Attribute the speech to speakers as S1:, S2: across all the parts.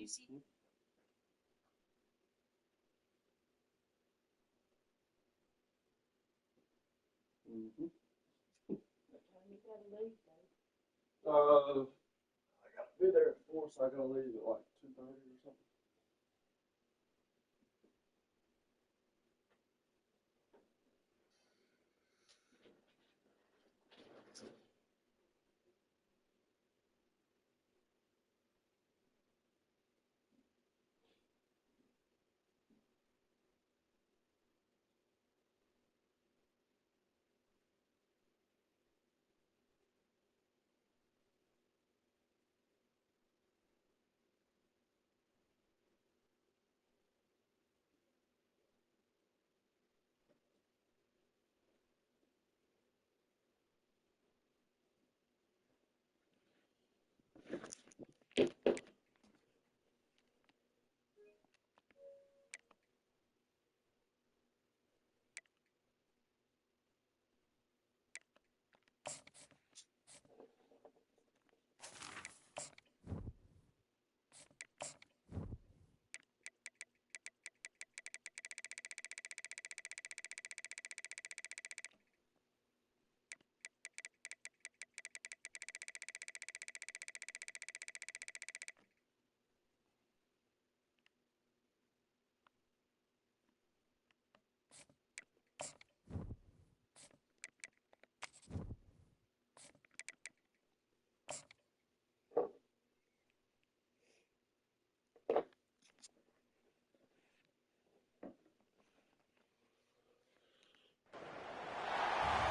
S1: Mm-hmm. I got to be there at 4, so I got to leave at like 2:30 or something.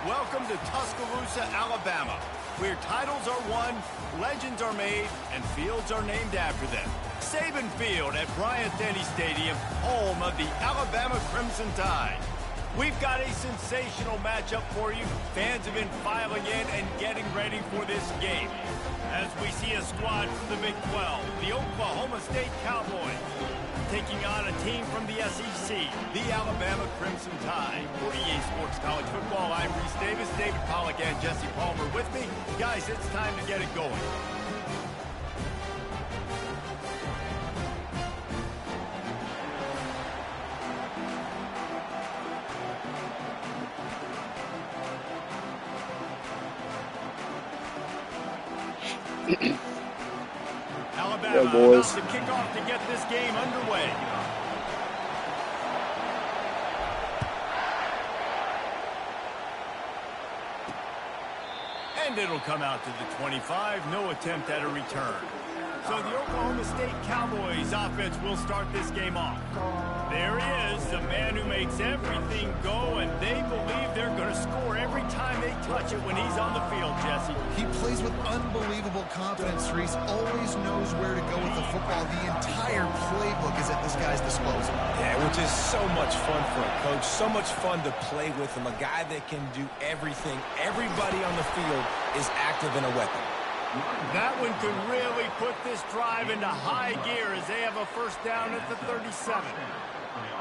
S2: Welcome to Tuscaloosa, Alabama, where titles are won, legends are made, and fields are named after them. Saban Field at Bryant-Denny Stadium, home of the Alabama Crimson Tide. We've got a sensational matchup for you. Fans have been filing in and getting ready for this game. As we see a squad from the Big 12, the Oklahoma State Cowboys, taking on a team from the SEC, the Alabama Crimson Tide. For EA Sports College Football, I'm Reese Davis, David Pollack, and Jesse Palmer with me. Guys, it's time to get it going. Alabama about to kick off to get this game underway. And it'll come out to the 25. No attempt at a return. So the Oklahoma State Cowboys offense will start this game off. There he is, the man who makes everything go, and they believe they're going to score every time they touch it when he's on the field, Jesse.
S3: He plays with unbelievable confidence, Reese. Always knows where to go with the football. The entire playbook is at this guy's disposal.
S4: Yeah, which is so much fun for a coach, so much fun to play with him, a guy that can do everything. Everybody on the field is active in a weapon.
S2: That one could really put this drive into high gear as they have a first down at the 37.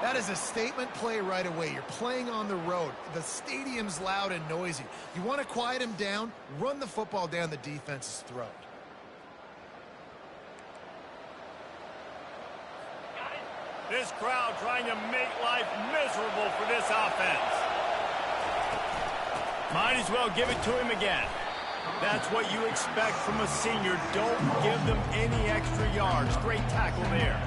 S3: That is a statement play right away. You're playing on the road. The stadium's loud and noisy. You want to quiet him down, run the football down the defense's throat.
S2: This crowd trying to make life miserable for this offense. Might as well give it to him again. That's what you expect from a senior. Don't give them any extra yards. Great tackle there.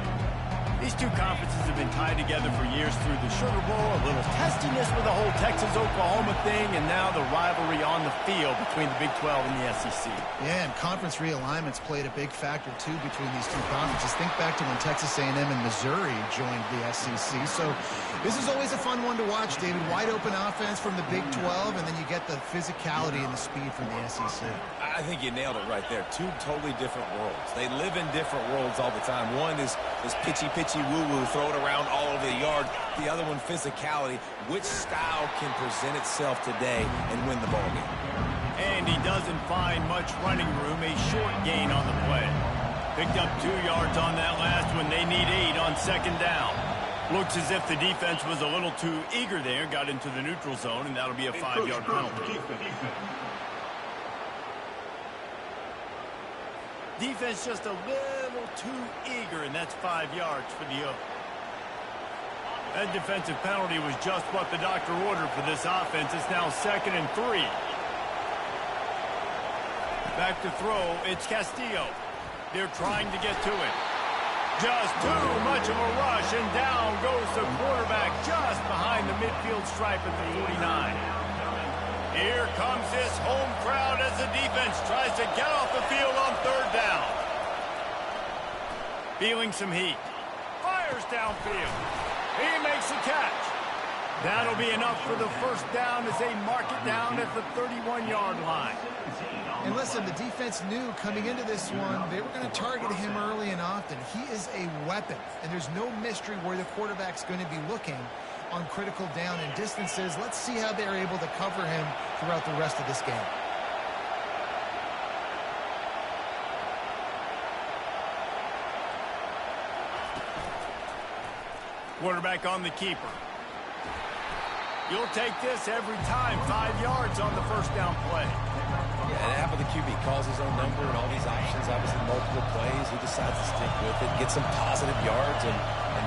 S2: These two conferences have been tied together for years through the Sugar Bowl, a little testiness with the whole Texas-Oklahoma thing, and now the rivalry on the field between the Big 12 and the SEC.
S3: Yeah, and conference realignments played a big factor, too, between these two conferences. Think back to when Texas A&M and Missouri joined the SEC. So this is always a fun one to watch, David. Wide open offense from the Big 12, and then you get the physicality and the speed from the SEC.
S4: I think you nailed it right there. Two totally different worlds. They live in different worlds all the time. One is pitchy woo-woo, throw it around all over the yard. The other one, physicality. Which style can present itself today and win the ball game?
S2: And he doesn't find much running room. A short gain on the play. Picked up 2 yards on that last one. They need 8 on second down. Looks as if the defense was a little too eager there. Got into the neutral zone, and that'll be a 5-yard penalty. Defense just a little too eager, and that's 5 yards for the Oaks. That defensive penalty was just what the doctor ordered for this offense. It's now 2nd and 3. Back to throw, it's Castillo. They're trying to get to it. Just too much of a rush, and down goes the quarterback just behind the midfield stripe at the 49. Here comes this home crowd as the defense tries to get off the field on 3rd down. Feeling some heat. Fires downfield. He makes the catch. That'll be enough for the 1st down as they mark it down at the 31-yard line.
S3: And listen, the defense knew coming into this one, they were going to target him early and often. He is a weapon, and there's no mystery where the quarterback's going to be looking on critical down and distances. Let's see how they're able to cover him throughout the rest of this game.
S2: Quarterback on the keeper. You'll take this every time. 5 yards on the 1st down play.
S4: Yeah, and half of the QB calls his own number and all these options, obviously multiple plays. He decides to stick with it, get some positive yards, and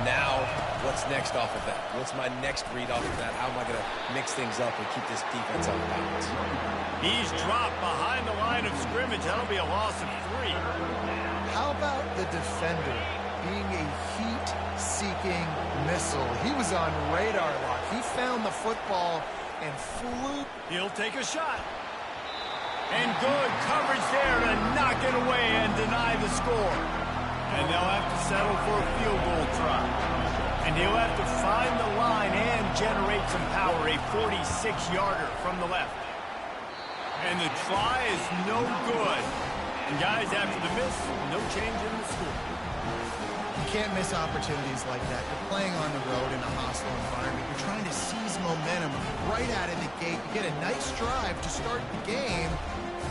S4: now what's next off of that? What's my next read off of that? How am I going to mix things up and keep this defense on balance?
S2: He's dropped behind the line of scrimmage. That'll be a loss of 3.
S3: How about the defender being a heat-seeking missile? He was on radar lock. He found the football and flew.
S2: He'll take a shot. And good coverage there to knock it away and deny the score. And they'll have to settle for a field goal try. And he'll have to find the line and generate some power. A 46-yarder from the left. And the try is no good. And guys, after the miss, no change in the score.
S3: You can't miss opportunities like that. You're playing on the road in a hostile environment. You're trying to seize momentum right out of the gate. You get a nice drive to start the game,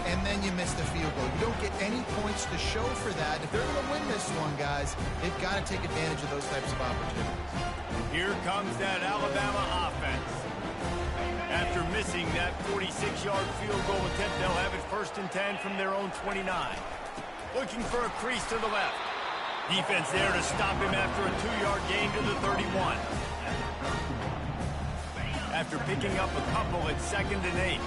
S3: and then you miss the field goal. You don't get any points to show for that. If they're going to win this one, guys, they've got to take advantage of those types of opportunities.
S2: Here comes that Alabama offense. After missing that 46-yard field goal attempt, they'll have it 1st and 10 from their own 29. Looking for a crease to the left. Defense there to stop him after a 2-yard gain to the 31. After picking up a couple at 2nd and 8.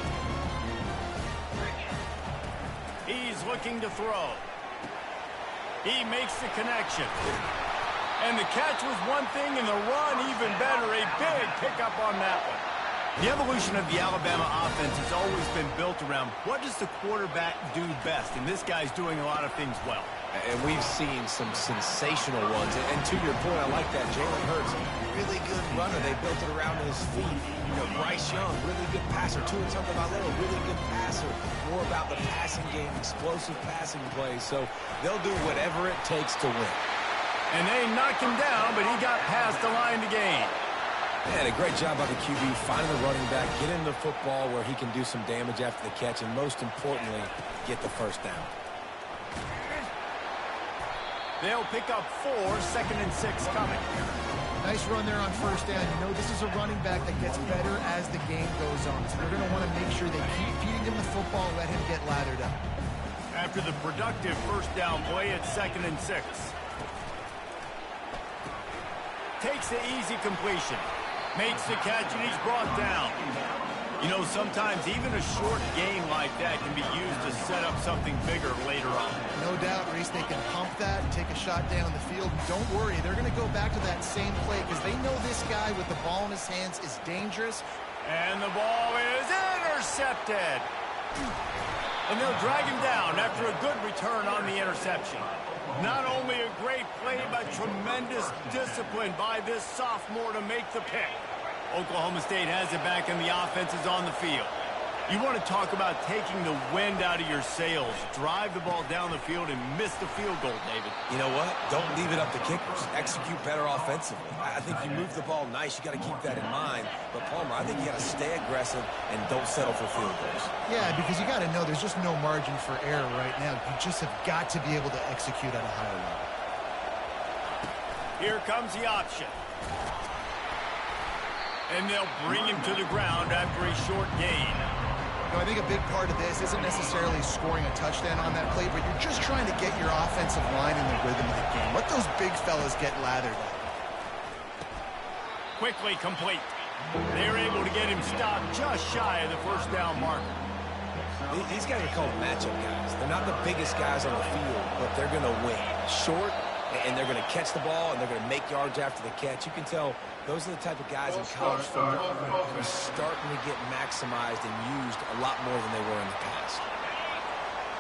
S2: He's looking to throw. He makes the connection. And the catch was one thing, and the run even better. A big pickup on that one. The evolution of the Alabama offense has always been built around what does the quarterback do best, and this guy's doing a lot of things well.
S4: And we've seen some sensational ones. And to your point, I like that. Jalen Hurts, really good runner. They built it around his feet. You know, Bryce Young, really good passer. Tua Tagovailoa, really good passer. More about the passing game, explosive passing plays. So they'll do whatever it takes to win.
S2: And they knocked him down, but he got past the line to gain.
S4: And a great job by the QB, finding the running back, get him the football where he can do some damage after the catch, and most importantly, get the 1st down.
S2: They'll pick up 4, 2nd and 6 coming.
S3: Nice run there on 1st down. You know, this is a running back that gets better as the game goes on. So they're going to want to make sure they keep feeding him the football, let him get lathered up.
S2: After the productive 1st down play at 2nd and 6. Takes the easy completion. Makes the catch, and he's brought down. You know, sometimes even a short game like that can be used to set up something bigger later on.
S3: No doubt, Reese, they can pump that and take a shot down the field. Don't worry, they're going to go back to that same play because they know this guy with the ball in his hands is dangerous.
S2: And the ball is intercepted. And they'll drag him down after a good return on the interception. Not only a great play, but tremendous discipline by this sophomore to make the pick. Oklahoma State has it back, and the offense is on the field. You want to talk about taking the wind out of your sails. Drive the ball down the field and miss the field goal, David.
S4: You know what? Don't leave it up to kickers. Execute better offensively. I think you move the ball nice. You got to keep that in mind. But, Palmer, I think you got to stay aggressive and don't settle for field goals.
S3: Yeah, because you got to know there's just no margin for error right now. You just have got to be able to execute at a higher level.
S2: Here comes the option. And they'll bring him to the ground after a short gain.
S3: You know, I think a big part of this isn't necessarily scoring a touchdown on that play, but you're just trying to get your offensive line in the rhythm of the game. Let the those big fellas get lathered up.
S2: Quickly complete. They're able to get him stopped just shy of the first down marker.
S4: These guys are called matchup guys. They're not the biggest guys on the field, but they're going to win. Short, and they're going to catch the ball, and they're going to make yards after the catch. You can tell those are the type of guys in college football who are starting to get maximized and used a lot more than they were in the past.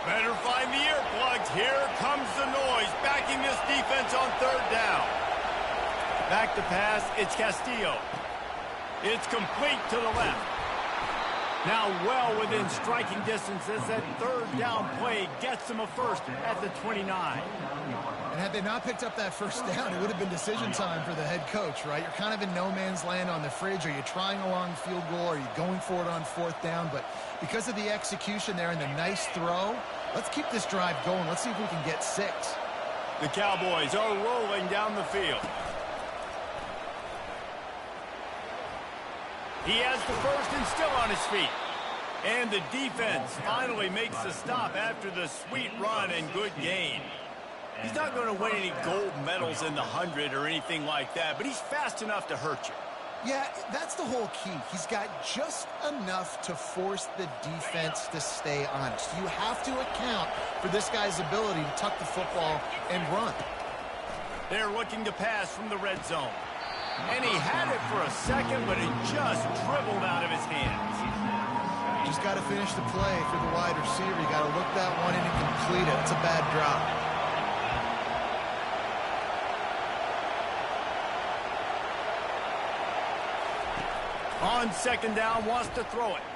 S2: Better find the earplugs. Here comes the noise, backing this defense on third down. Back to pass, it's Castillo. It's complete to the left. Now well within striking distance as that third down play gets them a first at the 29.
S3: And had they not picked up that first down, it would have been decision time for the head coach, right? You're kind of in no man's land on the fridge. Are you trying a long field goal? Are you going for it on fourth down? But because of the execution there and the nice throw, let's keep this drive going. Let's see if we can get 6.
S2: The Cowboys are rolling down the field. He has the first and still on his feet. And the defense finally makes the stop after the sweet run and good gain. He's not going to win any gold medals in the 100 or anything like that, but he's fast enough to hurt you.
S3: Yeah, that's the whole key. He's got just enough to force the defense to stay honest. You have to account for this guy's ability to tuck the football and run.
S2: They're looking to pass from the red zone. And he had it for a second, but it just dribbled out of his hands.
S3: Just got to finish the play for the wide receiver. You got to look that one in and complete it. It's a bad drop.
S2: On second down, wants to throw it.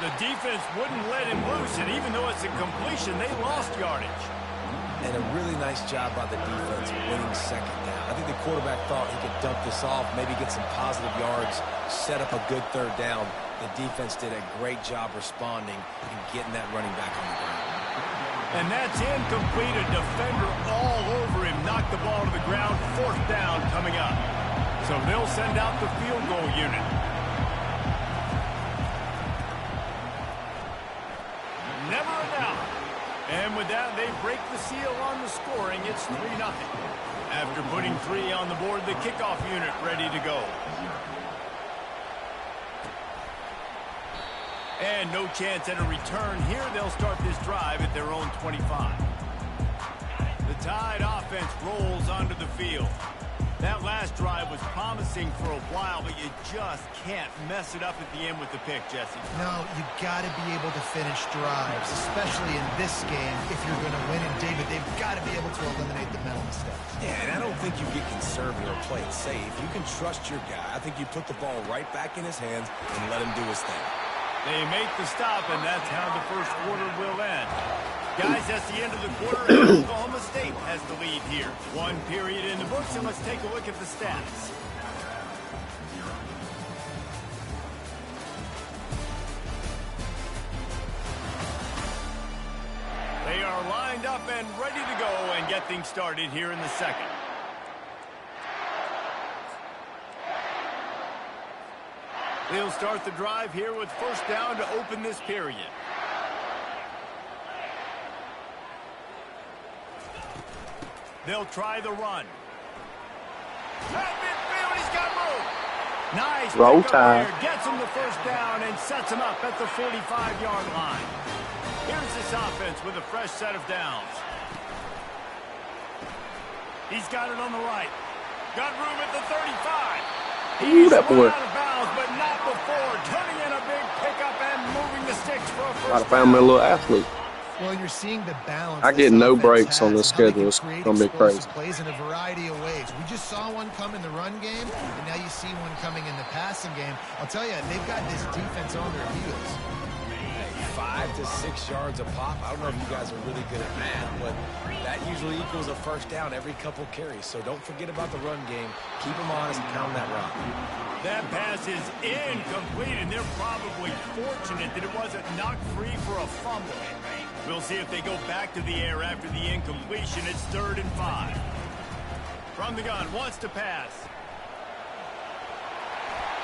S2: The defense wouldn't let him loose, and even though it's a completion, they lost yardage.
S4: And a really nice job by the defense winning second down. I think the quarterback thought he could dump this off, maybe get some positive yards, set up a good third down. The defense did a great job responding and getting that running back on the ground.
S2: And that's incomplete. A defender all over him. Knocked the ball to the ground. Fourth down coming up. So they'll send out the field goal unit. Never a doubt. And with that, they break the seal on the scoring. It's 3-0. After putting 3 on the board, the kickoff unit ready to go. And no chance at a return here. They'll start this drive at their own 25. The Tide offense rolls onto the field. That last drive was promising for a while, but you just can't mess it up at the end with the pick, Jesse.
S3: No, you got to be able to finish drives, especially in this game if you're going to win. And David, they've got to be able to eliminate the mental mistakes.
S4: Yeah, and I don't think you get conservative or play it safe. You can trust your guy. I think you put the ball right back in his hands and let him do his thing.
S2: They make the stop, and that's how the first quarter will end. Guys, that's the end of the quarter. Oklahoma State has the lead here. 1 period in the books, and let's take a look at the stats. They are lined up and ready to go and get things started here in the second. They'll start the drive here with first down to open this period. They'll try the run. At midfield, he's got room. Nice.
S5: Roll Tide.
S2: Gets him the first down and sets him up at the 45-yard line. Here's this offense with a fresh set of downs. He's got it on the right. Got room at the 35.
S5: Ooh, that boy.
S2: Out of bounds, but not before. Turning in a big pickup and moving the sticks for a first
S5: Gotta find me a little athlete.
S3: Well, you're seeing the balance.
S5: I get no breaks on this schedule. It's gonna be crazy.
S3: Plays in a variety of ways. We just saw one come in the run game, and now you see one coming in the passing game. I'll tell you, they've got this defense on their heels.
S4: 5 to 6 yards a pop. I don't know if you guys are really good at math, but that usually equals a first down every couple carries. So don't forget about the run game. Keep them honest and pound that rock.
S2: That pass is incomplete, and they're probably fortunate that it wasn't knocked free for a fumble. We'll see if they go back to the air after the incompletion. It's 3rd and 5. From the gun, wants to pass.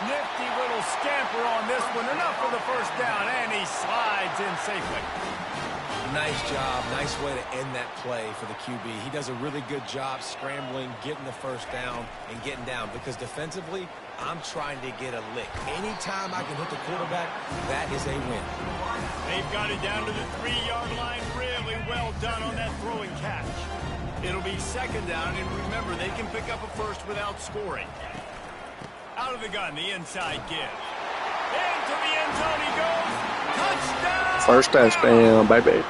S2: Nifty little scamper on this one. Enough for the first down, and he slides in safely.
S4: Nice job. Nice way to end that play for the QB. He does a really good job scrambling, getting the first down, and getting down. Because defensively, I'm trying to get a lick. Anytime I can hit the quarterback, that is a win.
S2: They've got it down to the 3-yard line. Really well done on that throwing catch. It'll be second down, and remember, they can pick up a first without scoring. Out of the gun, the inside give. Into the end zone he goes. Touchdown!
S5: First touchdown, baby.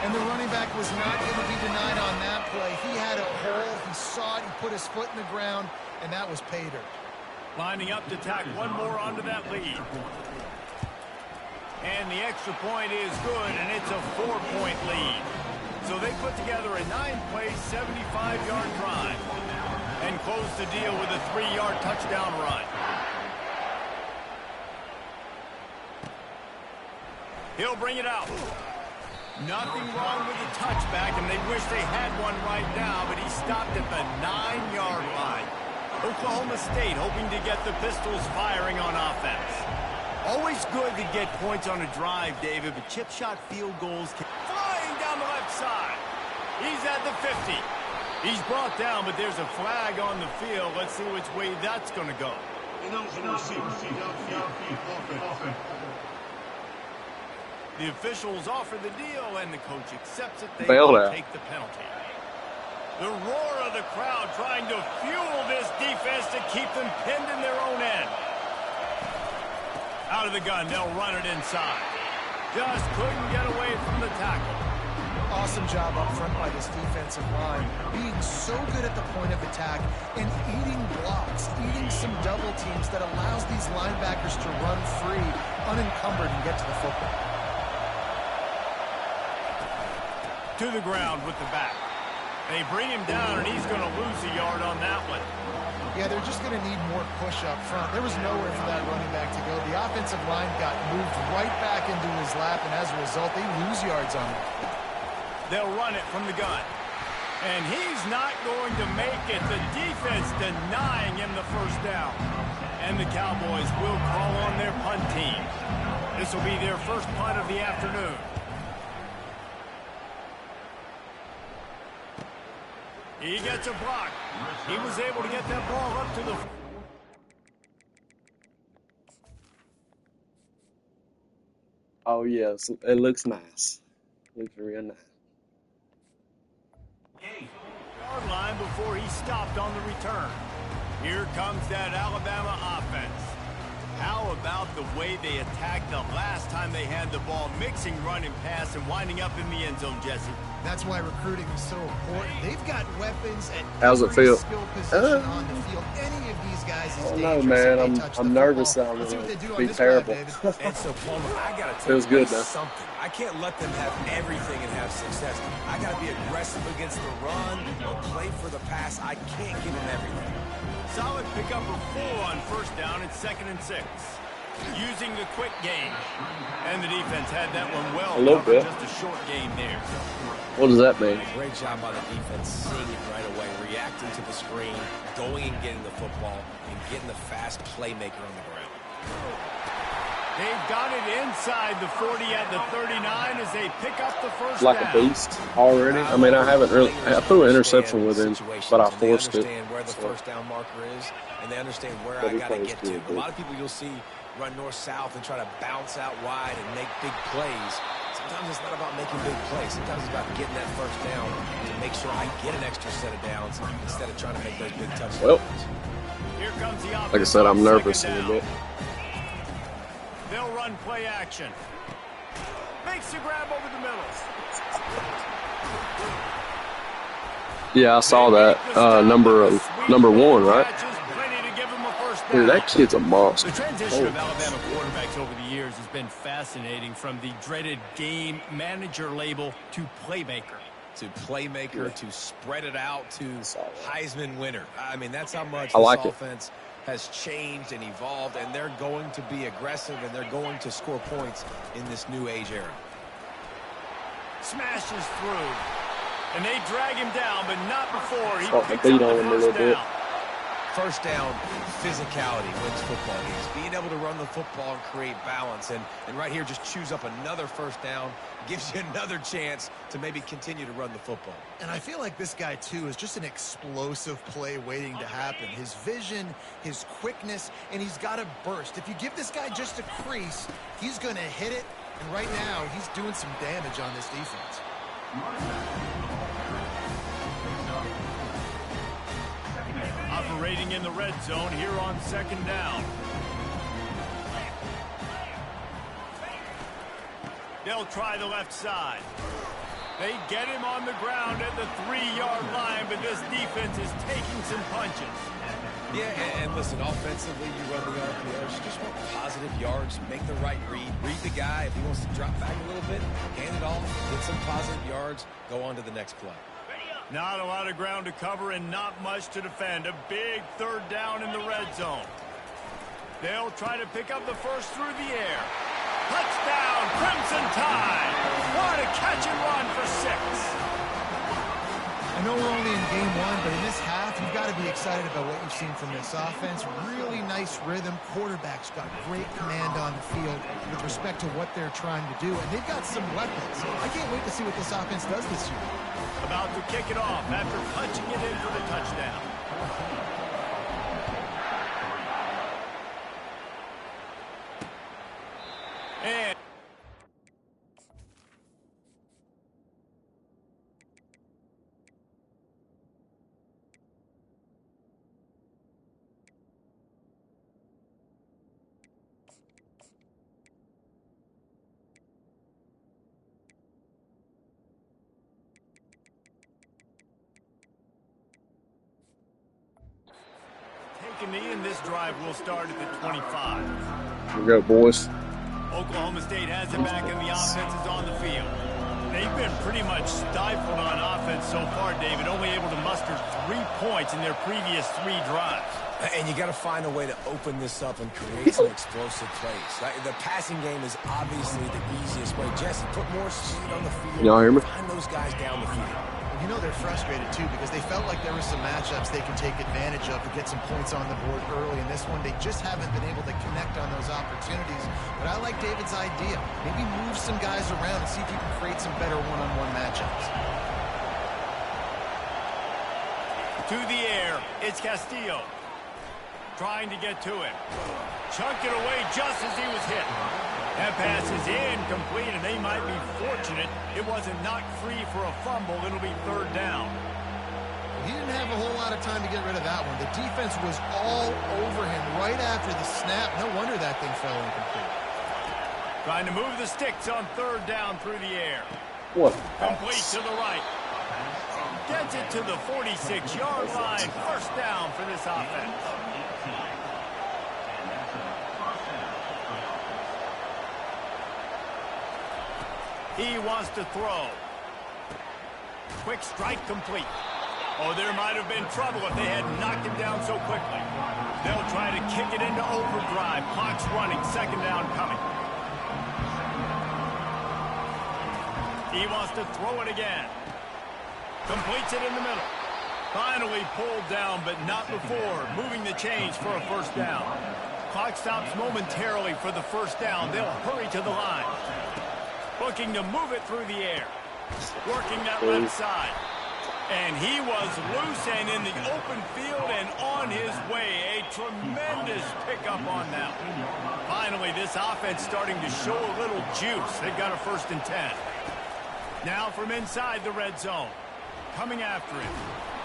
S3: And the running back was not going to be denied on that play. He had a hole. He saw it. He put his foot in the ground, and that was pay dirt.
S2: Lining up to tack one more onto that lead. And the extra point is good, and it's a 4-point lead. So they put together a 9-play, 75-yard drive and close the deal with a 3-yard touchdown run. He'll bring it out. Nothing wrong with the touchback, and they wish they had one right now, but he stopped at the 9-yard line. Oklahoma State hoping to get the Pistols firing on offense. Always good to get points on a drive, David, but chip shot field goals flying down the left side. He's at the 50. He's brought down, but there's a flag on the field. Let's see which way that's going to go. The officials offer the deal, and the coach accepts it. They will take the penalty. The roar of the crowd trying to fuel this defense to keep them pinned in their own end. Out of the gun, they'll run it inside. Just couldn't get away from the tackle.
S3: Awesome job up front by this defensive line, being so good at the point of attack and eating blocks, eating some double teams that allows these linebackers to run free, unencumbered, and get to the football.
S2: To the ground with the back. They bring him down, and he's going to lose a yard on that one.
S3: Yeah, they're just going to need more push up front. There was nowhere for that running back to go. The offensive line got moved right back into his lap, and as a result, they lose yards on it.
S2: They'll run it from the gun. And he's not going to make it. The defense denying him the first down. And the Cowboys will call on their punt team. This will be their first punt of the afternoon. He gets a block. He was able to get that ball up to the...
S5: Oh, yes. It looks nice. Looks real nice.
S2: Yard line before he stopped on the return. Here comes that Alabama offense. How about the way they attacked the last time they had the ball, mixing run and pass and winding up in the end zone, Jesse?
S3: That's why recruiting is so important. They've got weapons at
S5: How's it feel?
S3: skill position on the field. Any of these guys is
S5: Oh, no,
S3: dangerous.
S5: man. I'm nervous that I'm going to be terrible.
S4: And so, Palmer, I got to
S5: Feels good now.
S4: something. I can't let them have everything and have success. I got to be aggressive against the run or play for the pass. I can't give them everything.
S2: Solid pickup of 4 on first down. It's 2nd and 6. Using the quick game. And the defense had that one well.
S5: A little bit.
S2: Just a short game there.
S5: What does that mean?
S4: Great job by the defense, seeing it right away, reacting to the screen, going and getting the football, and getting the fast playmaker on the ground.
S2: They've got it inside the 40 at the 39 as they pick up the first
S5: Like
S2: down.
S5: a beast already? I mean, I haven't really... I threw an interception with him, but I forced it.
S4: They understand where the first down marker is, and they understand where
S5: But
S4: I
S5: he
S4: got to
S5: plays
S4: get to.
S5: good,
S4: A lot of people you'll see run north-south and try to bounce out wide and make big plays. Sometimes it's not about making big plays. Sometimes it's about getting that first down to make sure I get an extra set of downs instead of trying to make those big touchdowns.
S5: Well,
S2: Here comes the offense.
S5: like I said, I'm
S2: on
S5: nervous a
S2: second
S5: little
S2: down.
S5: bit.
S2: They'll run play action. Makes the grab over the middle.
S5: Yeah, I saw that. Number 1, right? Dude, that kid's a monster.
S2: The transition of Alabama quarterbacks over the years has been fascinating, from the dreaded game manager label to playmaker.
S4: To playmaker, to spread it out, to Heisman winner. I mean, that's how much
S5: I like
S4: this
S5: it.
S4: offense has changed and evolved, and they're going to be aggressive, and they're going to score points in this new age era.
S2: Smashes through. And they drag him down, but not before he
S5: Starting to
S2: picks up
S5: beat on
S2: the
S5: him a
S2: first
S5: little bit.
S2: down.
S4: First down, physicality wins football games. Being able to run the football and create balance. And right here, just choose up another first down. Gives you another chance to maybe continue to run the football.
S3: And I feel like this guy, too, is just an explosive play waiting to happen. His vision, his quickness, and he's got a burst. If you give this guy just a crease, he's going to hit it. And right now, he's doing some damage on this defense.
S2: Operating in the red zone here on second down. They'll try the left side. They get him on the ground at the 3-yard line, but this defense is taking some punches.
S4: Yeah, and listen, offensively, you run the RPOs. You just want positive yards, make the right read. Read the guy. If he wants to drop back a little bit, hand it off, get some positive yards, go on to the next play.
S2: Not a lot of ground to cover and not much to defend. A big third down in the red zone. They'll try to pick up the first through the air. Touchdown, Crimson Tide. What a catch and run for 6.
S3: I know we're only in game 1, but in this half, you've got to be excited about what you've seen from this offense. Really nice rhythm. Quarterback's got great command on the field with respect to what they're trying to do. And they've got some weapons. I can't wait to see what this offense does this year.
S2: About to kick it off after punching it in for the touchdown. And knee, and this drive will start at the 25.
S5: Here we go, boys.
S2: Oklahoma State has it back, and the offense is on the field. They've been pretty much stifled on offense so far, David, only able to muster 3 points in their previous 3 drives.
S4: And you got to find a way to open this up and create some explosive plays. The passing game is obviously the easiest way. Jesse, put more speed on the field.
S5: Y'all hear me?
S4: Find those guys down the field.
S3: You know they're frustrated, too, because they felt like there were some matchups they can take advantage of to get some points on the board early. In this one, they just haven't been able to connect on those opportunities. But I like David's idea. Maybe move some guys around and see if you can create some better one-on-one matchups.
S2: To the air, it's Castillo. Trying to get to it. Chunked it away just as he was hit. That pass is incomplete, and they might be fortunate it wasn't knocked free for a fumble. It'll be third down.
S3: He didn't have a whole lot of time to get rid of that one. The defense was all over him right after the snap. No wonder that thing fell incomplete.
S2: Trying to move the sticks on third down through the air.
S5: What?
S2: Complete to the right. Gets it to the 46-yard line. First down for this offense. He wants to throw. Quick strike complete. Oh, there might have been trouble if they had knocked him down so quickly. They'll try to kick it into overdrive. Clock's running. Second down coming. He wants to throw it again. Completes it in the middle. Finally pulled down, but not before. Moving the chains for a first down. Clock stops momentarily for the first down. They'll hurry to the line. Looking to move it through the air. Working that left side. And he was loose and in the open field and on his way. A tremendous pickup on that one. Finally, this offense starting to show a little juice. They've got a 1st and 10. Now from inside the red zone. Coming after him.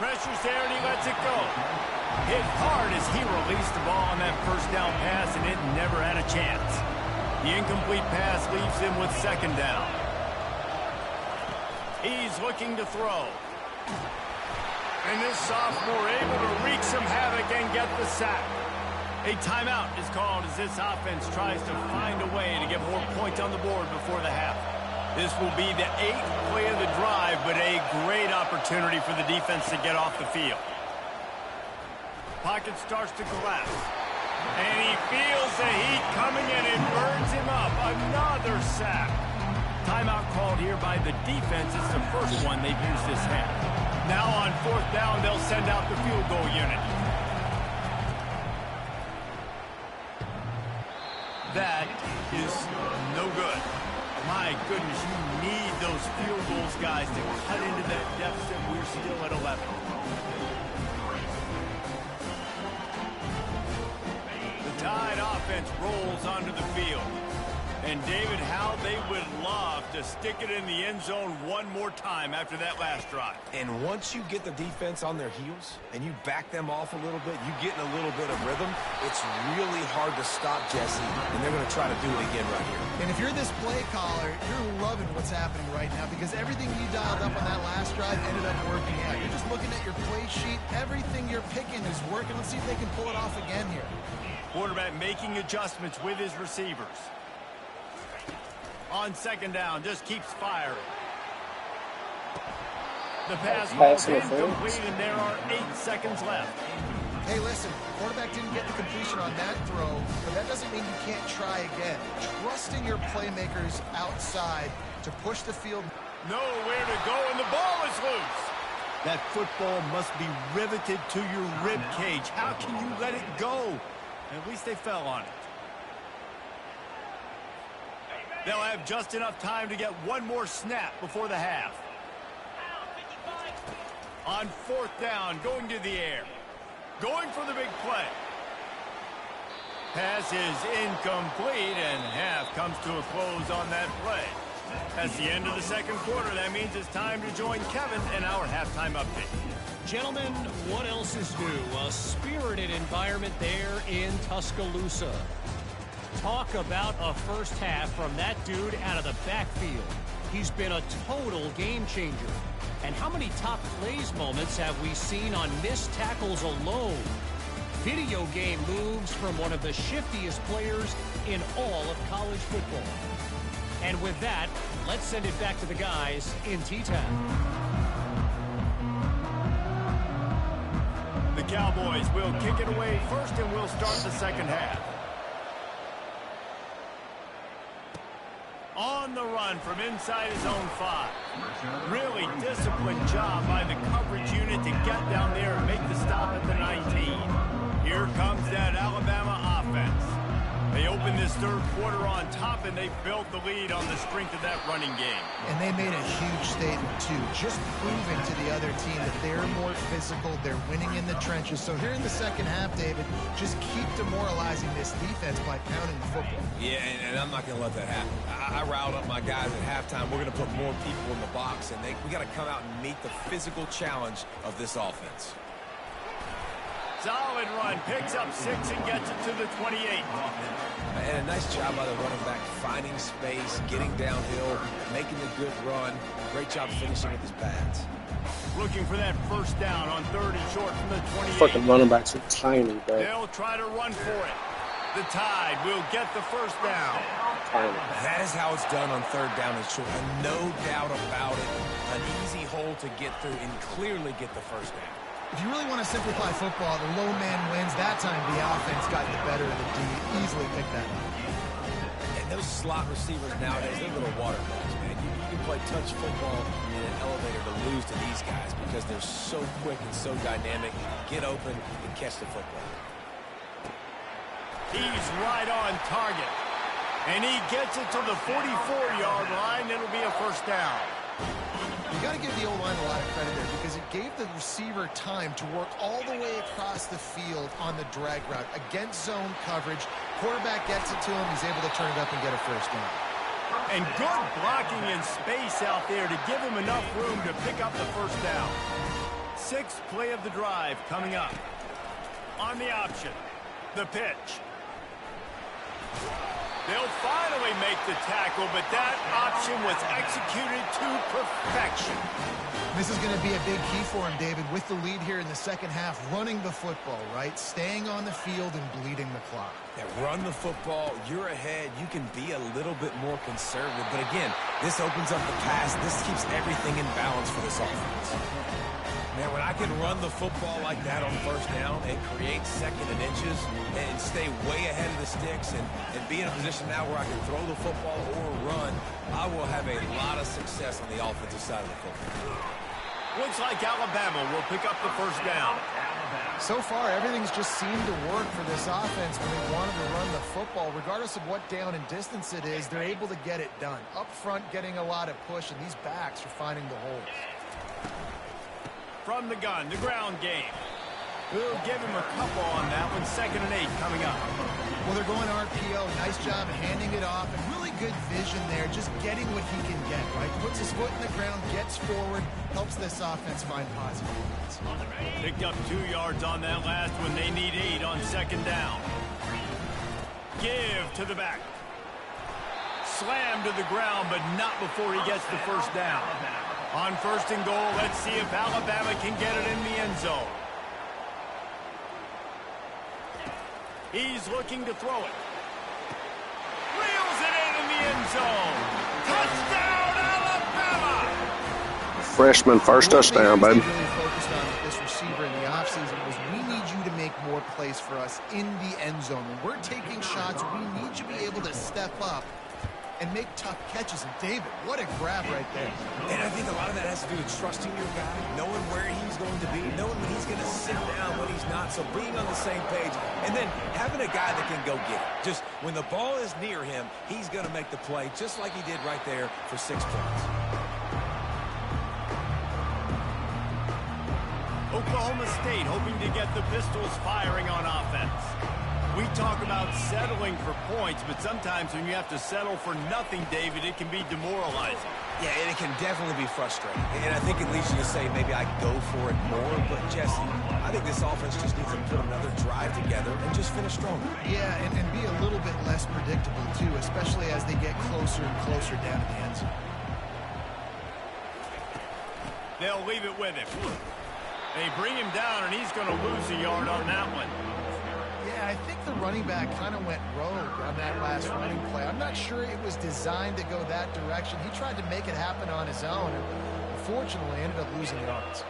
S2: Pressure's there and he lets it go. Hit hard as he released the ball on that first down pass, and it never had a chance. The incomplete pass leaves him with second down. He's looking to throw. And this sophomore able to wreak some havoc and get the sack. A timeout is called as this offense tries to find a way to get more points on the board before the half. This will be the 8th play of the drive, but a great opportunity for the defense to get off the field. Pocket starts to collapse. And he feels the heat coming and it burns him up. Another sack. Timeout called here by the defense. It's the first one they've used this half. Now on 4th down, they'll send out the field goal unit. is no good. My goodness, you need those field goals, guys, to cut into that deficit. We're still at 11. The Tide offense rolls onto the field. And, David, how they would love to stick it in the end zone one more time after that last drive.
S4: And once you get the defense on their heels and you back them off a little bit, you get in a little bit of rhythm, it's really hard to stop Jesse, and they're going to try to do it again right here.
S3: And if you're this play caller, you're loving what's happening right now because everything you dialed up on that last drive ended up working out. You're just looking at your play sheet. Everything you're picking is working. Let's see if they can pull it off again here.
S2: Quarterback making adjustments with his receivers. On second down, just keeps firing. The pass was incomplete, and there are 8 seconds left.
S3: Hey, listen, quarterback didn't get the completion on that throw, but that doesn't mean you can't try again. Trusting your playmakers outside to push the field.
S2: Nowhere to go, and the ball is loose. That football must be riveted to your rib cage. How can you let it go? At least they fell on it. They'll have just enough time to get one more snap before the half. On fourth down, going to the air. Going for the big play. Pass is incomplete, and half comes to a close on that play. That's the end of the second quarter. That means it's time to join Kevin in our halftime update.
S6: Gentlemen, what else is new? A spirited environment there in Tuscaloosa. Talk about a first half from that dude out of the backfield. He's been a total game changer. And how many top plays moments have we seen on missed tackles alone? Video game moves from one of the shiftiest players in all of college football. And with that, let's send it back to the guys in T-Town.
S2: The Cowboys will kick it away first, and we'll start the second half. On the run from inside his own 5. Really disciplined job by the coverage unit to get down there and make the stop at the 19. Here comes that Alabama offense. They open this third quarter on top, and they built the lead on the strength of that running game.
S3: And they made a huge statement, too, just proving to the other team that they're more physical, they're winning in the trenches. So here in the second half, David, just keep demoralizing this defense by pounding the football.
S4: Yeah, and I'm not going to let that happen. I riled up my guys at halftime. We're going to put more people in the box, and we got to come out and meet the physical challenge of this offense.
S2: Solid run, picks up 6 and gets it to the 28.
S4: And a nice job by the running back, finding space, getting downhill, making a good run. Great job finishing with his pads.
S2: Looking for that first down on 3rd and short from the 28.
S5: Fucking running backs are tiny, bro.
S2: They'll try to run for it. The Tide will get the first down.
S5: Tiny.
S4: That is how it's done on 3rd down and short. And no doubt about it, an easy hole to get through and clearly get the first down.
S3: If you really want to simplify football, the low man wins. That time the offense got the better of the D. Easily picked that up.
S4: And those slot receivers nowadays, they're little water balls, man. You can play touch football in an elevator to lose to these guys because they're so quick and so dynamic. Get open and catch the football.
S2: He's right on target. And he gets it to the 44-yard line. It'll be a first down.
S3: You got to give the O-line a lot of credit there because it gave the receiver time to work all the way across the field on the drag route against zone coverage. Quarterback gets it to him. He's able to turn it up and get a first down.
S2: And good blocking in space out there to give him enough room to pick up the first down. 6th play of the drive coming up. On the option, the pitch. They'll finally make the tackle, but that option was executed to perfection.
S3: This is going to be a big key for him, David, with the lead here in the second half, running the football, right? Staying on the field and bleeding the clock.
S4: Yeah, run the football. You're ahead. You can be a little bit more conservative. But again, this opens up the pass. This keeps everything in balance for this offense. Man, when I can run the football like that on first down and create 2nd and inches and stay way ahead of the sticks and be in a position now where I can throw the football or run, I will have a lot of success on the offensive side of the football.
S2: Looks like Alabama will pick up the first down.
S3: So far, everything's just seemed to work for this offense when they wanted to run the football. Regardless of what down and distance it is, they're able to get it done. Up front, getting a lot of push, and these backs are finding the holes.
S2: From the gun, the ground game. We'll give him a couple on that one. 2nd and 8 coming up.
S3: Well, they're going RPO. Nice job handing it off, and really good vision there, just getting what he can get, right? Puts his foot in the ground, gets forward, helps this offense find positive points.
S2: Picked up 2 yards on that last one. They need 8 on 2nd down. Give to the back. Slam to the ground, but not before he gets the 1st down. On 1st and goal, let's see if Alabama can get it in the end zone. He's looking to throw it. Reels it in the end zone. Touchdown, Alabama!
S5: Freshman first touchdown, baby.
S3: What we really focused on with this receiver in the offseason was we need you to make more plays for us in the end zone. When we're taking shots, we need you to be able to step up and make tough catches. And David, what a grab right there.
S4: And I think a lot of that has to do with trusting your guy, knowing where he's going to be, knowing when he's going to sit down, when he's not, so being on the same page, and then having a guy that can go get it. Just when the ball is near him, he's going to make the play, just like he did right there for 6 points.
S2: Oklahoma State hoping to get the Pistols firing on offense. We talk about settling for points, but sometimes when you have to settle for nothing, David, it can be demoralizing.
S4: Yeah, and it can definitely be frustrating. And I think it leads you to say, maybe I go for it more. But, Jesse, I think this offense just needs to put another drive together and just finish stronger.
S3: Yeah, and be a little bit less predictable, too, especially as they get closer and closer down to the end zone.
S2: They'll leave it with him. They bring him down, and he's going to lose a yard on that one.
S3: Yeah, I think the running back kind of went rogue on that last running play. I'm not sure it was designed to go that direction. He tried to make it happen on his own, and unfortunately ended up losing yards.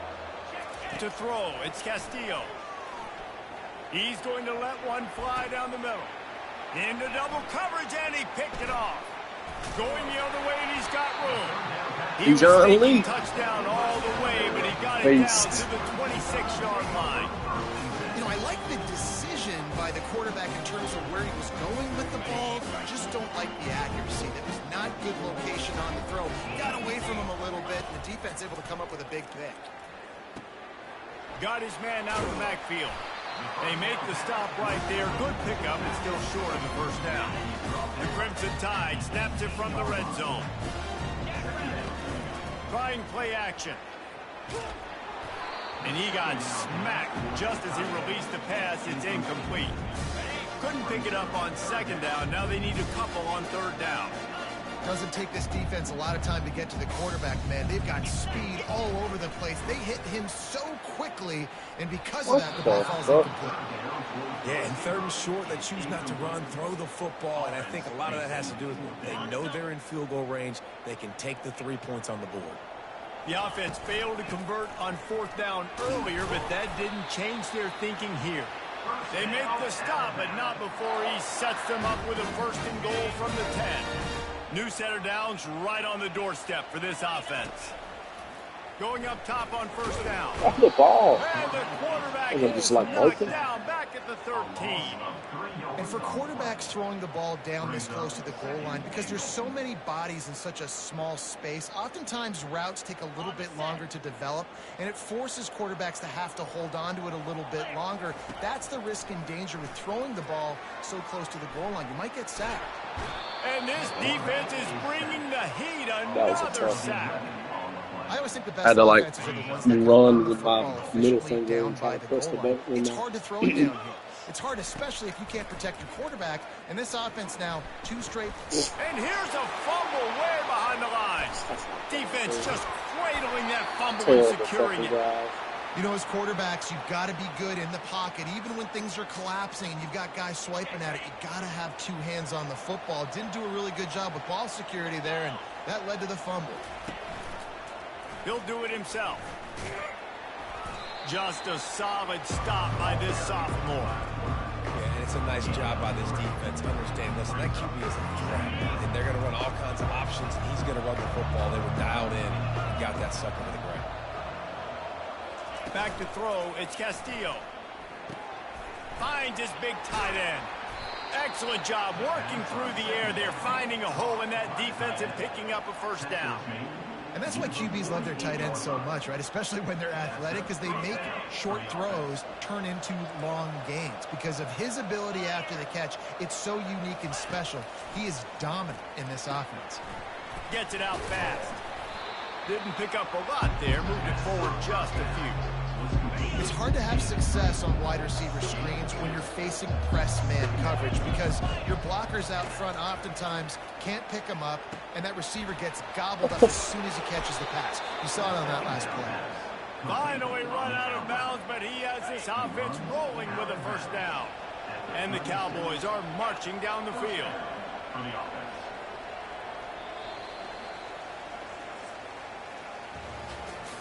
S2: To throw, it's Castillo. He's going to let one fly down the middle. Into double coverage, and he picked it off. Going the other way, and he's got room. He was taking touchdown all the way, but he got it down to the 26-yard line.
S3: You know, I like the decision by the quarterback in terms of where he was going with the ball. I just don't like the accuracy. That was not good location on the throw. Got away from him a little bit, and the defense able to come up with a big pick.
S2: Got his man out of the backfield. They make the stop right there. Good pickup, but still short of the 1st down. The Crimson Tide snaps it from the red zone. Trying play action. And he got smacked just as he released the pass. It's incomplete. Couldn't pick it up on 2nd down. Now they need a couple on 3rd down.
S3: Doesn't take this defense a lot of time to get to the quarterback, man. They've got speed all over the place. They hit him so quickly, and because of that, the ball falls incomplete.
S4: Yeah, and 3rd and short, they choose not to run, throw the football, and I think a lot of that has to do with they know they're in field goal range. They can take the 3 points on the board.
S2: The offense failed to convert on 4th down earlier, but that didn't change their thinking here. They make the stop, but not before he sets them up with a 1st and goal from the 10. New set of downs right on the doorstep for this offense. Going up top on 1st down.
S5: Off the ball.
S2: And the quarterback
S5: just
S2: is
S5: like
S2: knocked
S5: open.
S2: down back at the 13.
S3: And for quarterbacks throwing the ball down this close to the goal line, because there's so many bodies in such a small space, oftentimes routes take a little bit longer to develop, and it forces quarterbacks to have to hold on to it a little bit longer. That's the risk and danger with throwing the ball so close to the goal line. You might get sacked.
S2: And this defense is bringing the heat.
S5: was a
S2: Another
S5: tough
S2: sack.
S3: I always think the
S5: I
S3: best
S5: had to, like,
S3: offenses are the ones that
S5: run
S3: control
S5: with
S3: the
S5: my
S3: football
S5: middle
S3: efficiently
S5: finger
S3: down
S5: and try
S3: by
S5: to
S3: the
S5: press
S3: goal
S5: the
S3: line.
S5: button.
S3: It's hard to throw it down here. It's hard, especially if you can't protect your quarterback. And this offense now, 2 straight.
S2: And here's a fumble way behind the line. Defense just cradling that fumble and
S5: Terrible
S2: securing
S5: fucking
S2: it.
S5: drive.
S3: You know, as quarterbacks, you've got to be good in the pocket. Even when things are collapsing and you've got guys swiping at it, you got to have 2 hands on the football. Didn't do a really good job with ball security there, and that led to the fumble.
S2: He'll do it himself. Just a solid stop by this sophomore.
S4: Yeah, and it's a nice job by this defense. Understand, listen, that QB is a threat, and they're going to run all kinds of options, and he's going to run the football. They were dialed in and got that sucker to the ground.
S2: Back to throw, it's Castillo. Finds his big tight end. Excellent job working through the air there, finding a hole in that defense and picking up a first down.
S3: And that's why QBs love their tight ends so much, right? Especially when they're athletic, because they make short throws turn into long gains. Because of his ability after the catch, it's so unique and special. He is dominant in this offense.
S2: Gets it out fast. Didn't pick up a lot there, moved it forward just a few.
S3: It's hard to have success on wide receiver screens when you're facing press man coverage because your blockers out front oftentimes can't pick them up, and that receiver gets gobbled up as soon as he catches the pass. You saw it on that last play.
S2: Finally run out of bounds, but he has this offense rolling with a first down. And the Cowboys are marching down the field.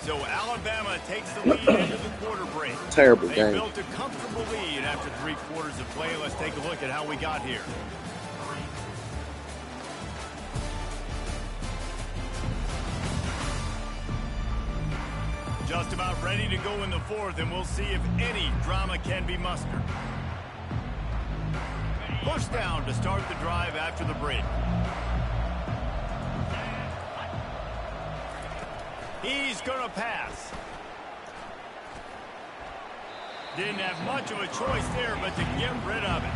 S2: So Alabama takes the lead into the quarter break.
S5: Terrible
S2: They
S5: game.
S2: built a comfortable lead after 3 quarters of play. Let's take a look at how we got here. Just about ready to go in the fourth, and we'll see if any drama can be mustered. Push down to start the drive after the break. He's going to pass. Didn't have much of a choice there, but to get rid of it.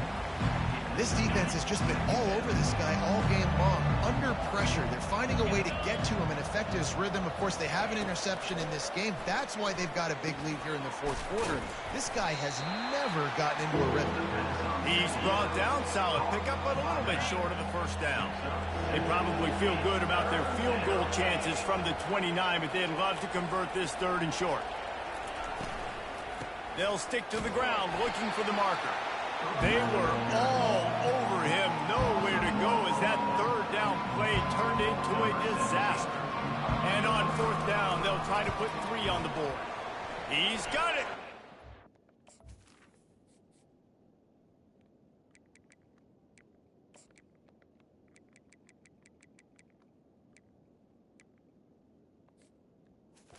S3: This defense has just been all over this guy all game long. Under pressure, they're finding a way to get to him and affect his rhythm. Of course, they have an interception in this game. That's why they've got a big lead here in the fourth quarter. This guy has never gotten into a rhythm.
S2: He's brought down, solid pickup, but a little bit short of the first down. They probably feel good about their field goal chances from the 29, but they'd love to convert this third and short. They'll stick to the ground looking for the marker. They were all over him, nowhere to go as that third down play turned into a disaster. And on fourth down, they'll try to put 3 on the board. He's got it.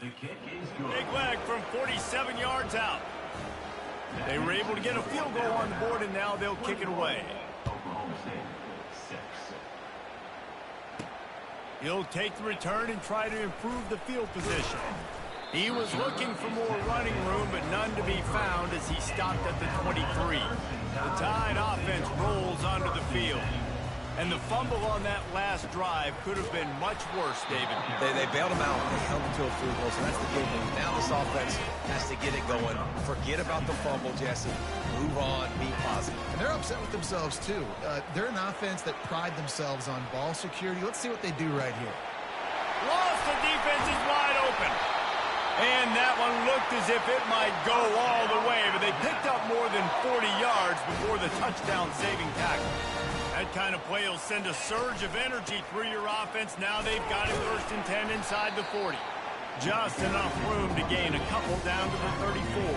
S2: Big leg from 47 yards out. They were able to get a field goal on the board, and now they'll kick it away. He'll take the return and try to improve the field position. He was looking for more running room, but none to be found as he stopped at the 23. The Tide offense rolls onto the field. And the fumble on that last drive could have been much worse, David.
S4: They bailed him out. They held him to a field goal, so that's the good news. Now this offense has to get it going. Forget about the fumble, Jesse. Move on. Be positive.
S3: And they're upset with themselves, too. They're an offense that pride themselves on ball security. Let's see what they do right here.
S2: Lost, the defense is wide open. And that one looked as if it might go all the way, but they picked up more than 40 yards before the touchdown-saving tackle. That kind of play will send a surge of energy through your offense. Now they've got it 1st and 10 inside the 40. Just enough room to gain a couple down to the 34.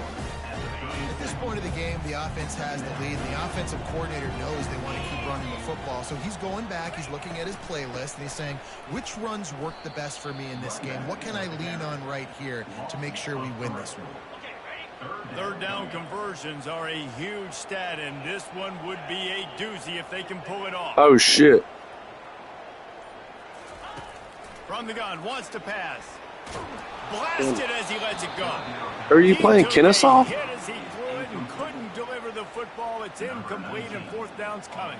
S3: At this point of the game, the offense has the lead. The offensive coordinator knows they want to keep running the football. So he's going back, he's looking at his playlist, and he's saying, which runs work the best for me in this game? What can I lean on right here to make sure we win this one?
S2: Third down conversions are a huge stat, and this one would be a doozy if they can pull it off.
S5: Oh, shit.
S2: From the gun, wants to pass. Blasted as he lets it go.
S5: Are you playing Kennesaw?
S2: Hit as he threw it and couldn't deliver the football. It's incomplete, and fourth down's coming.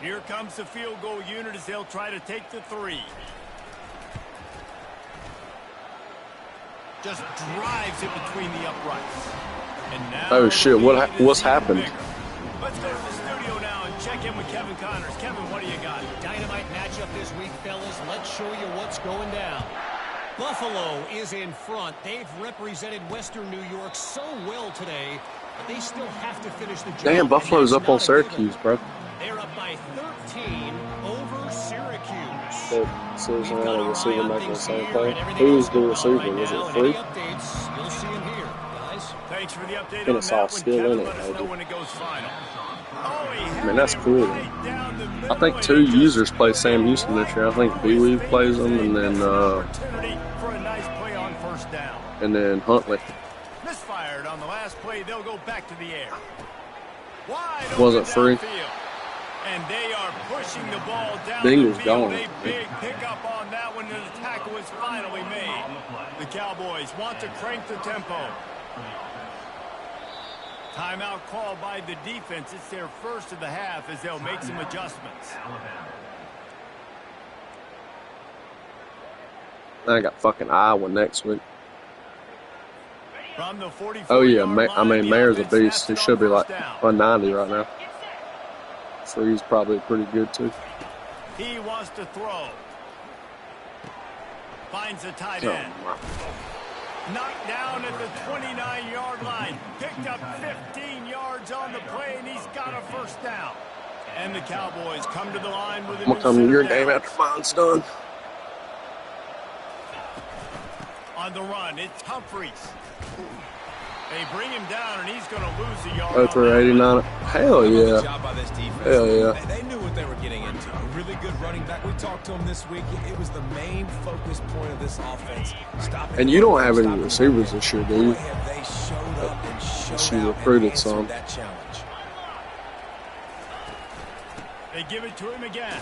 S2: Here comes the field goal unit as they'll try to take the 3. Just drives it between the uprights. And now
S5: Oh shit! What's happened?
S2: Let's go to the studio now and check in with Kevin Connors. Kevin, what do you got?
S6: Dynamite matchup this week, fellas. Let's show you what's going down. Buffalo is in front. They've represented Western New York so well today, but they still have to finish the job.
S5: Damn, Buffalo's up on Syracuse, bro.
S6: They're up by 13 over Syracuse.
S5: That says on the receiver making the same play. Who's the receiver? Was it Free?
S6: Updates, you'll see him here, guys.
S2: Thanks for the update
S5: Kennesaw
S2: on that one,
S5: still
S2: Kevin.
S5: in it,
S2: Let us know
S5: baby.
S2: when it goes final.
S5: I mean, that's cool. I think 2 users play Sam Houston this year. I think B-Weave plays them, and then Huntley.
S2: required. On the last play, they'll go back to the air. Wide
S5: Wasn't
S2: open
S5: free.
S2: downfield. And they are pushing the ball down
S5: Bengals
S2: the field.
S5: gone.
S2: A big pickup on that one, and the tackle is finally made. The Cowboys want to crank the tempo. Timeout called by the defense. It's their first of the half as they'll make some adjustments.
S5: I got fucking Iowa next week.
S2: From the 44-yard
S5: Oh, yeah.
S2: line,
S5: Mayer's a
S2: the
S5: beast. He
S2: offense
S5: should be like
S2: snaps down.
S5: 190 right now. Free's probably pretty good, too.
S2: He wants to throw. Finds a tight
S5: Oh,
S2: end.
S5: my.
S2: Knocked down at the 29-yard line. Picked up 15 yards on the play, and he's got a first down. And the Cowboys come to the line with a
S5: I'm going to come to your game after mine's done.
S2: On the run, it's Humphries. They bring him down, and he's going to lose a yard.
S5: Oh, for 89. Hell
S4: Good
S5: yeah.
S4: job by this defense.
S5: Hell yeah.
S4: They knew what they were getting into. A really good running back. We talked to him this week. It was the main focus point of this offense. Stopping
S5: And you don't have any receivers this year, do you?
S4: Boy, have they showed up and showed
S5: She
S4: out
S5: recruited
S4: and answered
S5: some.
S4: that challenge.
S2: They give it to him again.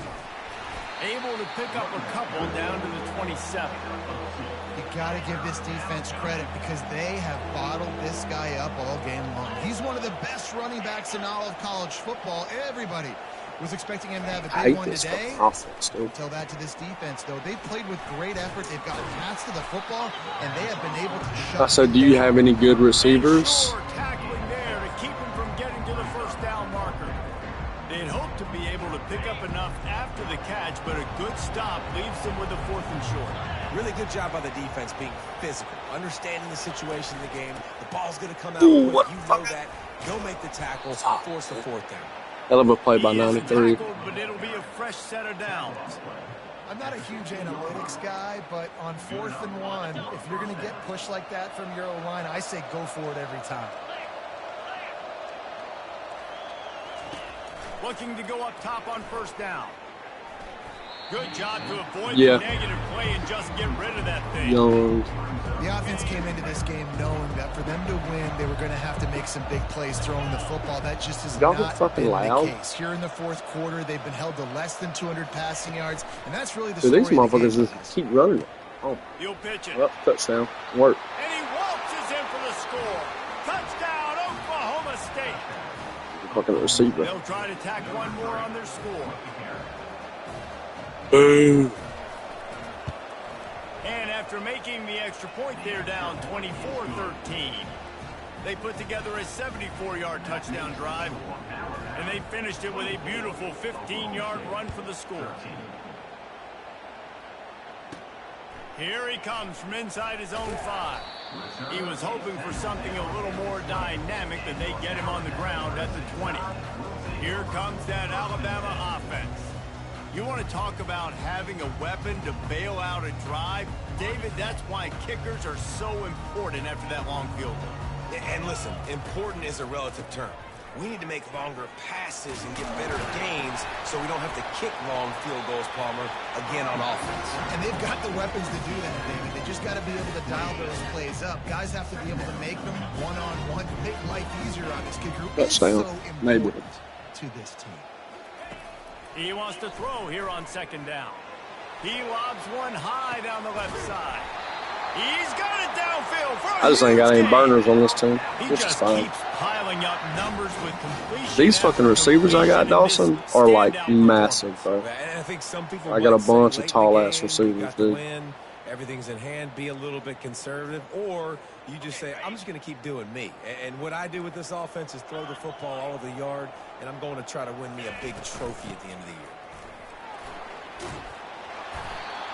S2: Able to pick up a couple down to the 27.
S3: You got to give this defense credit because they have bottled this guy up all game long. He's one of the best running backs in all of college football. Everybody was expecting him to have a
S5: I
S3: big
S5: hate
S3: one
S5: this
S3: today.
S5: fucking offense, dude.
S3: Tell that to this defense, though. They played with great effort. They've got paths to the football, and they have been able to shut
S5: I said, do you have any good receivers?
S2: Shore tackling there to keep him from getting to the first down marker. They'd hoped to be able to pick up enough after the catch, but a good stop leaves them with a 4th and short.
S4: Really good job by the defense being physical, understanding the situation in the game. The ball's going to come out.
S5: Ooh,
S4: quick.
S5: what
S4: You
S5: the
S4: know
S5: fuck?
S4: that. Go make the tackle, force the 4th down.
S5: Hell of a play by
S2: He is
S5: 93.
S2: tackled, but it'll be a fresh set of downs.
S3: I'm not a huge analytics guy, but on 4th and 1, if you're going to get pushed like that from your O-line, I say go for it every time.
S2: Looking to go up top on first down. Good job to avoid
S5: Yeah.
S2: the negative play and just get rid of that thing.
S5: Young.
S3: The offense came into this game knowing that for them to win, they were going to have to make some big plays throwing the football. That just is
S5: Y'all
S3: not
S5: get fucking
S3: been
S5: loud.
S3: the case. Here in the 4th quarter, they've been held to less than 200 passing yards, and that's really the
S5: Dude,
S3: story
S5: these
S3: of the
S5: motherfuckers
S3: game.
S5: just keep running it. Oh,
S2: You'll pitch it.
S5: well, touchdown. Work.
S2: And he waltzes in for the score. Touchdown, Oklahoma State.
S5: Fucking receiver.
S2: They'll try to tack one more on their score.
S5: Boom.
S2: And after making the extra point, they're down 24-13. They put together a 74-yard touchdown drive, and they finished it with a beautiful 15-yard run for the score. Here he comes from inside his own 5. He was hoping for something a little more dynamic, that they get him on the ground at the 20. Here comes that Alabama offense. You want to talk about having a weapon to bail out a drive? David, that's why kickers are so important after that long field goal.
S4: And listen, important is a relative term. We need to make longer passes and get better gains so we don't have to kick long field goals, Palmer, again on offense.
S3: And they've got the weapons to do that, David. They just got to be able to dial those plays up. Guys have to be able to make them one-on-one, make life easier on this kicker. It's
S5: Touchdown.
S3: so
S5: Maybe.
S3: important to this team.
S2: He wants to throw here on 2nd down. He lobs one high down the left side. He's got it downfield for a
S5: I just ain't got any
S2: huge gain.
S5: burners on this team,
S2: He
S5: which is
S2: just
S5: fine.
S2: keeps piling up numbers with completion.
S5: These
S2: after
S5: fucking receivers I got,
S2: completion in
S5: Dawson,
S2: this
S5: are like
S2: standout
S5: massive,
S2: performance.
S5: bro.
S4: And I think some people
S5: I got a
S4: might say
S5: bunch of
S4: late in the
S5: tall-ass
S4: game,
S5: receivers,
S4: you got the
S5: dude.
S4: win, everything's in hand, be a little bit conservative, or you just say, I'm just going to keep doing me. And what I do with this offense is throw the football all over the yard, and I'm going to try to win me a big trophy at the end of the year.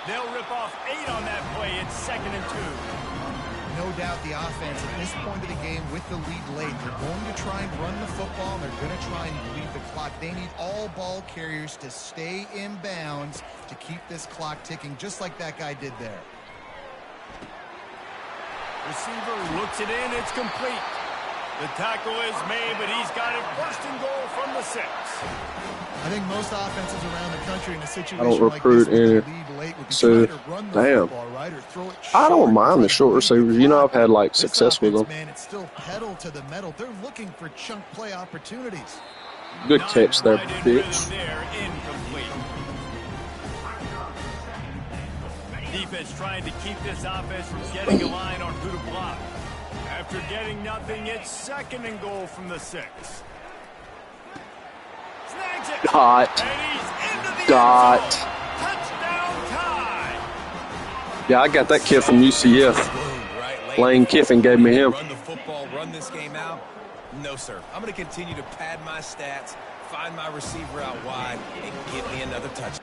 S2: They'll rip off 8 on that play. It's 2nd and 2.
S3: No doubt the offense at this point of the game with the lead late, they're going to try and run the football, and they're going to try and bleed the clock. They need all ball carriers to stay in bounds to keep this clock ticking, just like that guy did there.
S2: Receiver looks it in. It's complete. The tackle is made, but he's got it first and goal from the 6.
S3: I think most offenses around the country in a situation
S5: I don't
S3: like this
S5: recruit any.
S3: lead late would be
S5: So,
S3: trying to run the
S5: damn.
S3: football, right, or throw it
S5: I don't
S3: short
S5: mind
S3: to
S5: the
S3: try
S5: short
S3: to break the
S5: receivers. You know, I've
S3: clock.
S5: had like
S3: This
S5: success with
S3: offense,
S5: them.
S3: man, it's still pedal to the metal. They're looking for chunk play opportunities.
S5: Good catch there,
S2: Right in
S5: bitch.
S2: rhythm there, incomplete. Defense trying to keep this offense from getting a line on who to block. After getting nothing, it's 2nd and goal from the 6. Snags it.
S5: Dot.
S2: And he's into the
S5: Dot.
S2: end zone. Touchdown tie.
S5: Yeah, I got that kid from UCF.
S4: Right,
S5: Lane Kiffin gave me him.
S4: Run the football, run this game out. No, sir. I'm going to continue to pad my stats, find my receiver out wide, and get me another touchdown.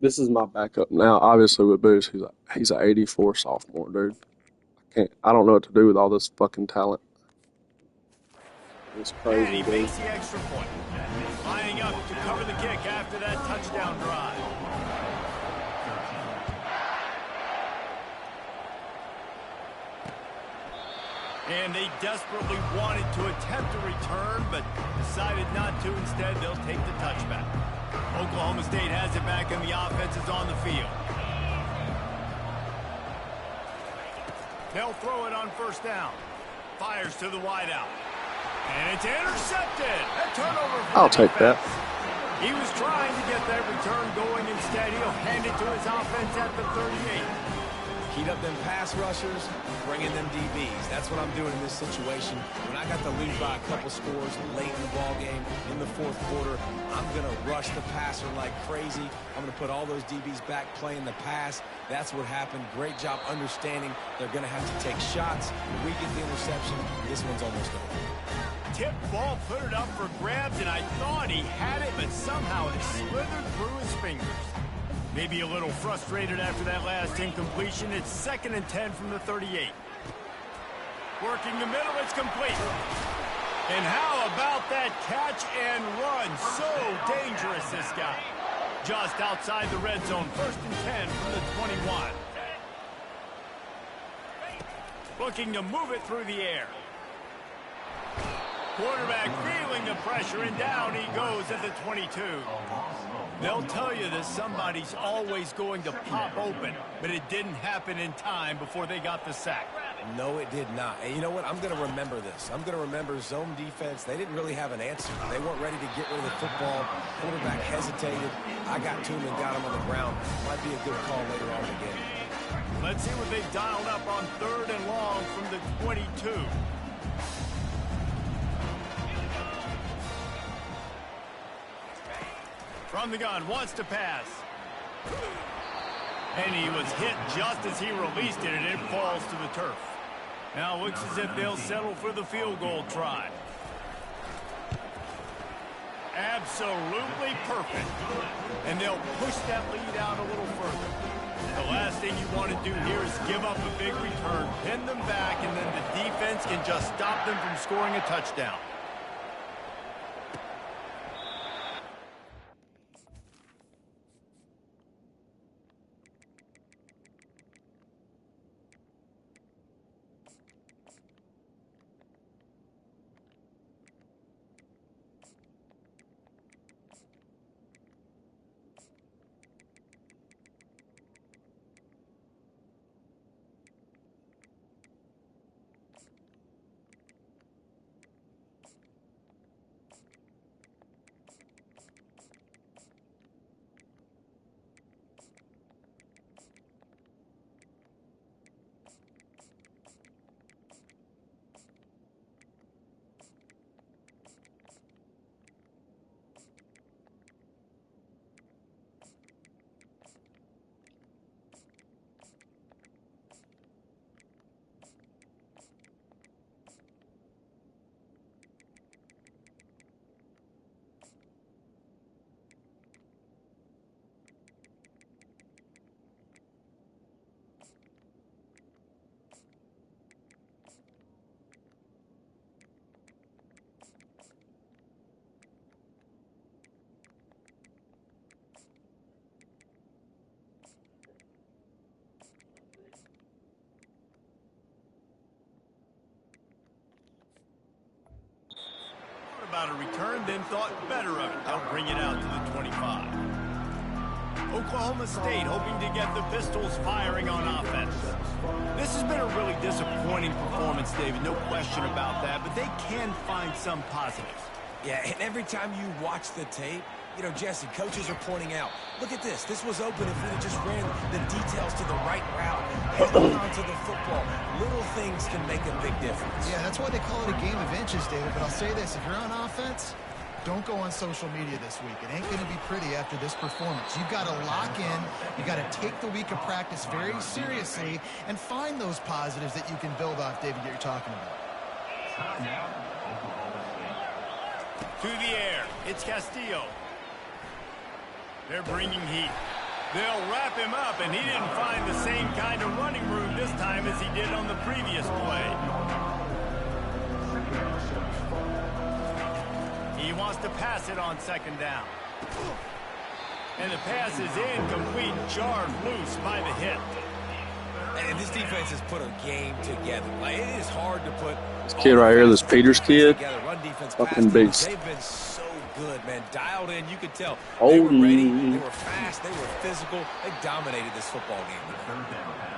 S5: This is my backup now. Obviously, with Boost, he's an 84 sophomore, dude. I don't know what to do with all this fucking talent. It's
S2: And
S5: crazy,
S2: he
S5: dude.
S2: makes the extra point. Lining up to cover the kick after that touchdown drive. And they desperately wanted to attempt a return, but decided not to. Instead, they'll take the touchback. Oklahoma State has it back, and the offense is on the field. They'll throw it on 1st down. Fires to the wideout. And it's intercepted. A turnover for
S5: I'll
S2: the
S5: take that.
S2: defense. He was trying to get that return going. Instead, he'll hand it to his offense at the 38.
S4: Heat up them pass rushers, bring in them DBs. That's what I'm doing in this situation. When I got the lead by a couple scores late in the ball game, in the 4th quarter, I'm going to rush the passer like crazy. I'm going to put all those DBs back playing the pass. That's what happened. Great job understanding they're going to have to take shots. When we get the interception, this one's almost over.
S2: Tip ball, put it up for grabs, and I thought he had it, but somehow it slithered through his fingers. Maybe a little frustrated after that last incompletion. It's 2nd and 10 from the 38. Working the middle, it's complete. And how about that catch and run? So dangerous, this guy. Just outside the red zone, 1st and 10 from the 21. Looking to move it through the air. Quarterback feeling the pressure, and down he goes at the 22. They'll tell you that somebody's always going to pop open, but it didn't happen in time before they got the sack.
S4: No, it did not. And you know what? I'm going to remember this. I'm going to remember zone defense. They didn't really have an answer. They weren't ready to get rid of the football. Quarterback hesitated. I got to him and got him on the ground. Might be a good call later on in the game.
S2: Let's see what they've dialed up on 3rd and long from the 22. From the gun, wants to pass. And he was hit just as he released it, and it falls to the turf. Now looks as if they'll settle for the field goal try. Absolutely perfect. And they'll push that lead out a little further. The last thing you want to do here is give up a big return, pin them back, and then the defense can just stop them from scoring a touchdown. then thought better of it. They'll bring it out to the 25. Oklahoma State hoping to get the Pistols firing on offense. This has been a really disappointing performance, David, no question about that, but they can find some positives.
S4: Yeah, and every time you watch the tape, you know, Jesse, coaches are pointing out, look at this. This was open if we had just ran the details to the right route, hanging on to the football. Little things can make a big difference.
S3: Yeah, that's why they call it a game of inches, David. But I'll say this, if you're on offense, don't go on social media this week. It ain't going to be pretty after this performance. You've got to lock in. You've got to take the week of practice very seriously and find those positives that you can build off, David, that you're talking about.
S2: To the air, it's Castillo. They're bringing heat. They'll wrap him up, and he didn't find the same kind of running room this time as he did on the previous play. He wants to pass it on second down. And the pass is incomplete, jarred loose by the hit.
S4: And this defense has put a game together. Like, it is hard to put
S5: This kid right here, this Peters kid,
S4: run defense,
S5: fucking beast.
S4: They've been so good, man. Dialed in, you could tell.
S5: Oh,
S4: they were ready, they were fast, they were physical. They dominated this football game.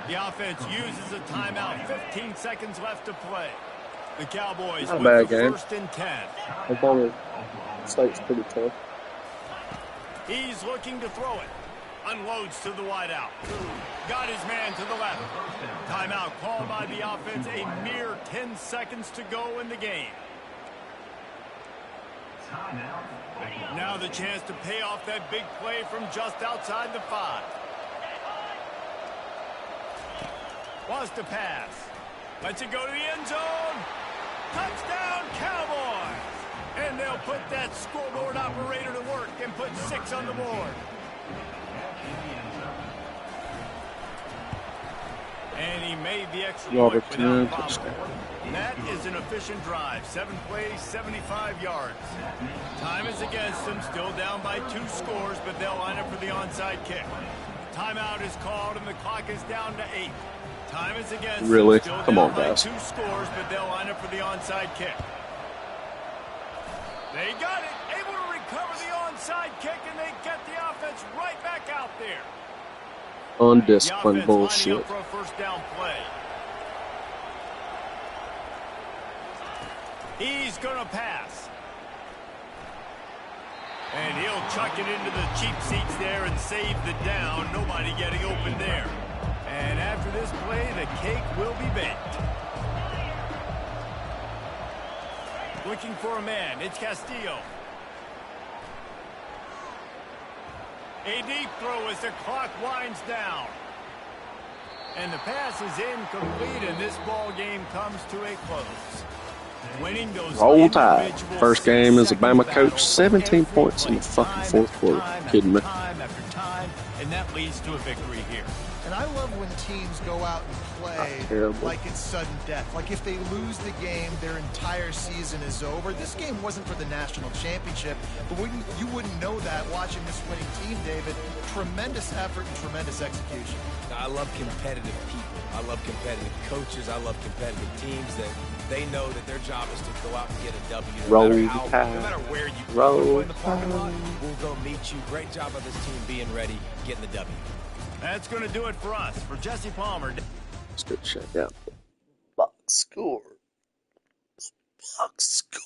S2: The offense uses a timeout. 15 seconds left to play. The Cowboys
S5: Not a
S2: with
S5: bad
S2: the
S5: game.
S2: 1st and 10.
S5: Oklahoma State's pretty tough.
S2: He's looking to throw it. Unloads to the wideout. Got his man to the left. Timeout called by the offense. A mere 10 seconds to go in the game. Now the chance to pay off that big play from just outside the 5. Wants to pass. Lets it go to the end zone. Touchdown, Cowboys! And they'll put that scoreboard operator to work and put 6 on the board. And he made the extra point without foul. That is an efficient drive. 7 plays, 75 yards. Time is against them. Still down by 2 scores, but they'll line up for the onside kick. Timeout is called, and the clock is down to 8. Time is against
S5: Really?
S2: them. Still
S5: Come
S2: down
S5: on,
S2: by
S5: guys.
S2: 2 scores, but they'll line up for the onside kick. They got it. Able to recover the onside kick, and they get the offense right back out there.
S5: Undisciplined
S2: The offense
S5: bullshit.
S2: lining up for a first down play. He's going to pass. And he'll chuck it into the cheap seats there and save the down. Nobody getting open there. And after this play, the cake will be baked. Looking for a man. It's Castillo. A deep throw as the clock winds down. And the pass is incomplete, and this ball game comes to a close. Winning those
S5: Roll Tide.
S2: individual
S5: First game as a
S2: 6-second
S5: Bama coach,
S2: battles
S5: 17
S2: every
S5: points in
S2: play,
S5: the fucking
S2: time
S5: fourth
S2: after
S5: quarter.
S2: time
S5: Kidding me?
S2: after time after time, and that leads to a victory here.
S3: And I love when teams go out and play
S5: Terrible.
S3: like it's sudden death. Like if they lose the game, their entire season is over. This game wasn't for the national championship, but you wouldn't know that watching this winning team, David. Tremendous effort and tremendous execution.
S4: I love competitive people. I love competitive coaches. I love competitive teams that they know that their job is to go out and get a W.
S5: Roll
S4: No
S5: Tide.
S4: matter where you
S5: Roll
S4: go in the parking lot,
S5: Tide.
S4: we'll go meet you. Great job of this team being ready, getting the W.
S2: That's going to do it for us. For Jesse Palmer.
S5: Let's go check out the box score. Box score.